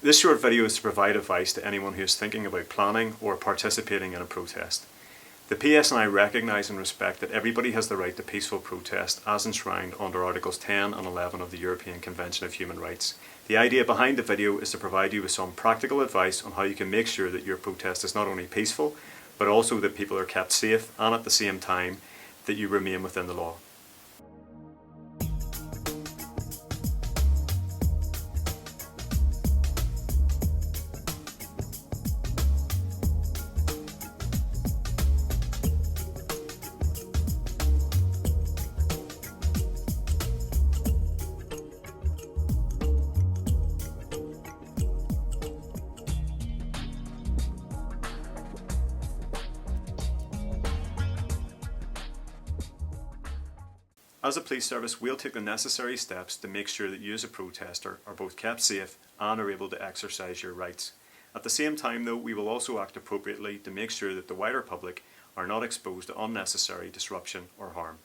This short video is to provide advice to anyone who is thinking about planning or participating in a protest. The PSNI recognise and respect that everybody has the right to peaceful protest as enshrined under Articles 10 and 11 of the European Convention of Human Rights. The idea behind the video is to provide you with some practical advice on how you can make sure that your protest is not only peaceful, but also that people are kept safe and at the same time that you remain within the law. As a police service, we'll take the necessary steps to make sure that you as a protester are both kept safe and are able to exercise your rights. At the same time though, we will also act appropriately to make sure that the wider public are not exposed to unnecessary disruption or harm.